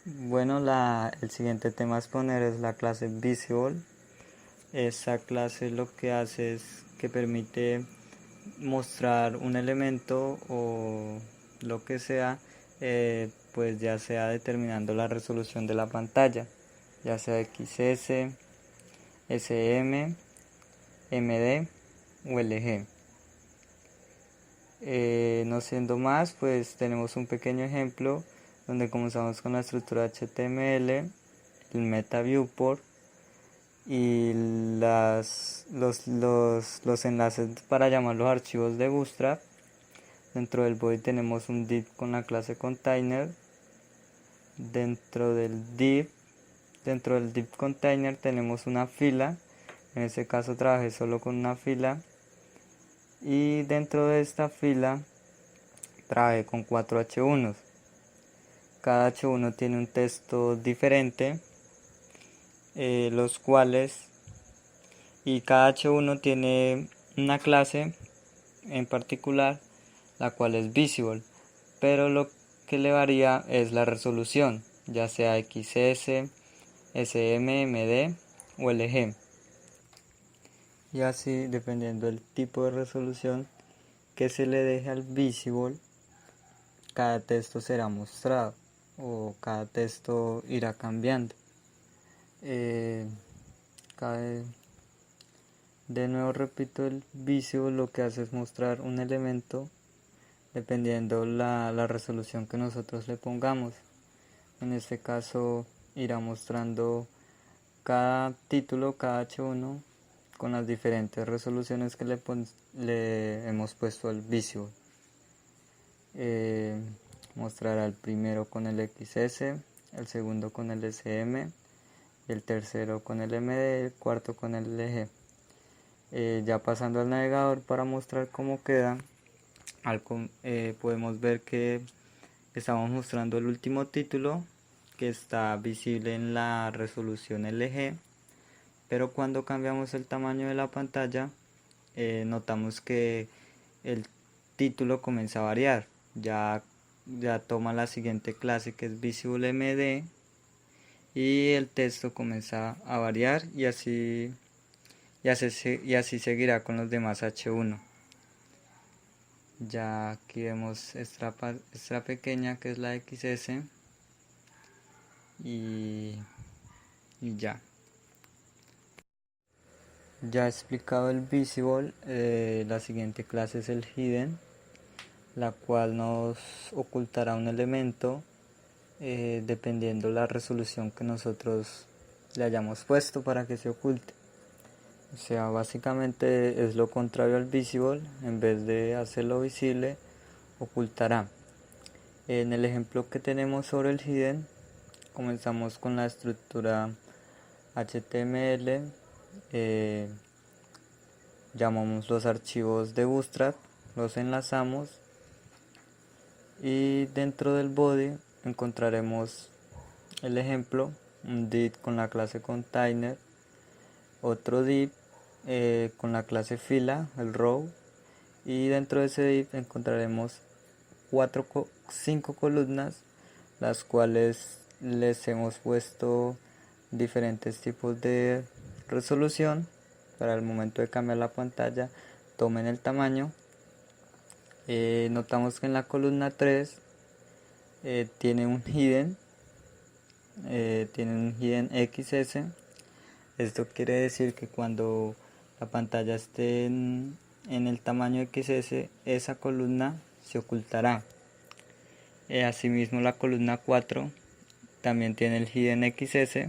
Bueno, el siguiente tema a exponer es la clase Visible. Esta clase lo que hace es que permite mostrar un elemento o lo que sea, pues ya sea determinando la resolución de la pantalla, ya sea XS, SM, MD o LG. No siendo más, pues tenemos un pequeño ejemplo donde comenzamos con la estructura HTML, el Meta Viewport y los enlaces para llamar los archivos de Bootstrap. Dentro del body tenemos un div con la clase container. Dentro del div container tenemos una fila. En este caso trabajé solo con una fila. Y dentro de esta fila trabajé con 4 H1s. Cada H1 tiene un texto diferente, los cuales y cada H1 tiene una clase en particular, la cual es visible, pero lo que le varía es la resolución, ya sea XS, SM, MD o LG. Y así, dependiendo del tipo de resolución que se le deje al visible, cada texto será mostrado o cada texto irá cambiando. Cabe De nuevo repito, el visible lo que hace es mostrar un elemento dependiendo la resolución que nosotros le pongamos. En este caso irá mostrando cada título, cada H1 con las diferentes resoluciones que le hemos puesto al visible. Mostrará el primero con el XS, el segundo con el SM, el tercero con el MD, el cuarto con el LG. Ya pasando al navegador para mostrar cómo queda, podemos ver que estamos mostrando el último título que está visible en la resolución LG, pero cuando cambiamos el tamaño de la pantalla notamos que el título comienza a variar, ya toma la siguiente clase que es Visible MD y el texto comienza a variar y así seguirá con los demás H1. Ya aquí vemos esta pequeña que es la XS y ya. Ya he explicado el visible, la siguiente clase es el hidden, la cual nos ocultará un elemento dependiendo la resolución que nosotros le hayamos puesto para que se oculte. O sea, básicamente es lo contrario al visible, en vez de hacerlo visible, ocultará. En el ejemplo que tenemos sobre el hidden, comenzamos con la estructura HTML, llamamos los archivos de Bootstrap, los enlazamos y dentro del body encontraremos el ejemplo, un div con la clase container, otro div con la clase fila, el row, y dentro de ese div encontraremos 5 columnas, las cuales les hemos puesto diferentes tipos de resolución para el momento de cambiar la pantalla tomen el tamaño. Notamos que en la columna 3 tiene un hidden XS. Esto quiere decir que cuando la pantalla esté en el tamaño XS, esa columna se ocultará. Asimismo, la columna 4 también tiene el hidden XS,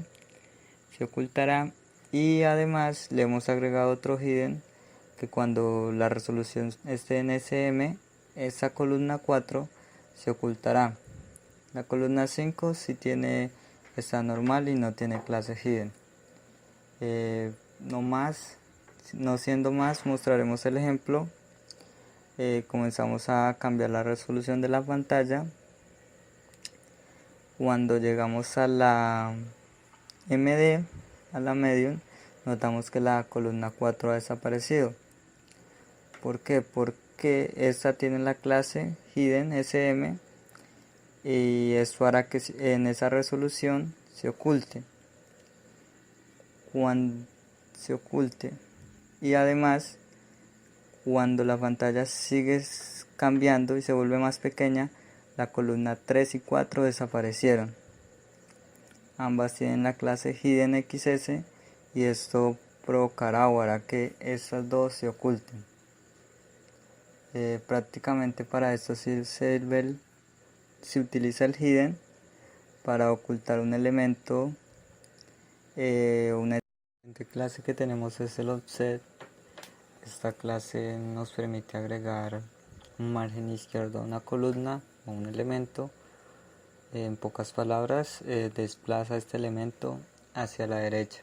se ocultará. Y además le hemos agregado otro hidden que cuando la resolución esté en SM, esa columna 4 se ocultará. La columna 5 sí está normal y no tiene clase hidden. No siendo más, mostraremos el ejemplo. Comenzamos a cambiar la resolución de la pantalla. Cuando llegamos a la MD, a la medium, notamos que la columna 4 ha desaparecido. ¿Por qué? Porque esta tiene la clase hidden SM y esto hará que en esa resolución se oculte. Cuando se oculte, y además cuando la pantalla sigue cambiando y se vuelve más pequeña, la columna 3 y 4 desaparecieron. Ambas tienen la clase HiddenXS y esto provocará o hará que estas dos se oculten. Prácticamente para esto se utiliza el hidden para ocultar un elemento. Una siguiente clase que tenemos es el offset. Esta clase nos permite agregar un margen izquierdo a una columna o un elemento. En pocas palabras, desplaza este elemento hacia la derecha.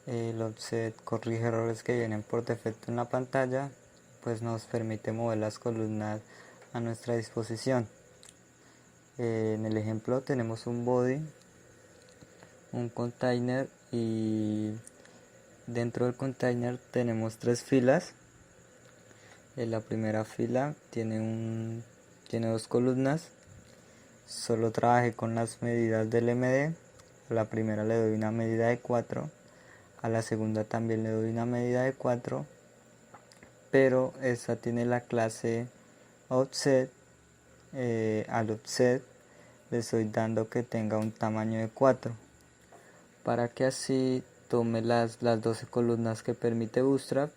El offset corrige errores que vienen por defecto en la pantalla, pues nos permite mover las columnas a nuestra disposición. En el ejemplo tenemos un body, un container, y dentro del container tenemos 3 filas. En la primera fila tiene 2 columnas. Solo trabajé con las medidas del MD. A la primera le doy una medida de 4, a la segunda también le doy una medida de 4, pero esta tiene la clase offset. Al offset le estoy dando que tenga un tamaño de 4, para que así tome las 12 columnas que permite Bootstrap.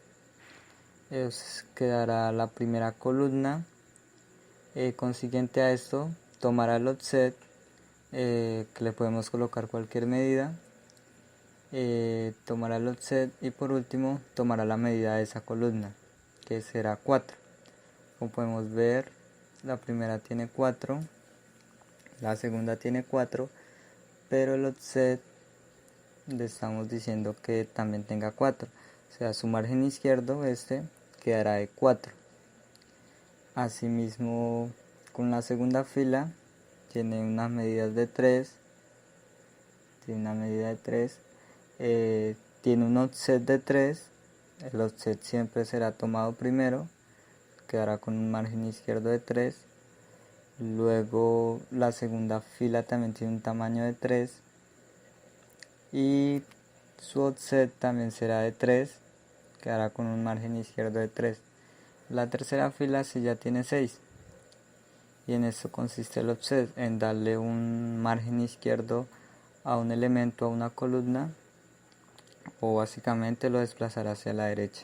Quedará la primera columna. Consiguiente a esto, tomará el offset, que le podemos colocar cualquier medida. Tomará el offset y por último tomará la medida de esa columna, que será 4. Como podemos ver, la primera tiene 4, la segunda tiene 4, pero el offset le estamos diciendo que también tenga 4, o sea, su margen izquierdo quedará de 4. Asimismo, con la segunda fila tiene unas medidas de 3, tiene una medida de 3, tiene un offset de 3. El offset siempre será tomado primero, quedará con un margen izquierdo de 3. Luego la segunda fila también tiene un tamaño de 3 y su offset también será de 3, quedará con un margen izquierdo de 3. La tercera fila sí ya tiene 6, y en esto consiste el offset, en darle un margen izquierdo a un elemento, a una columna, o básicamente lo desplazará hacia la derecha.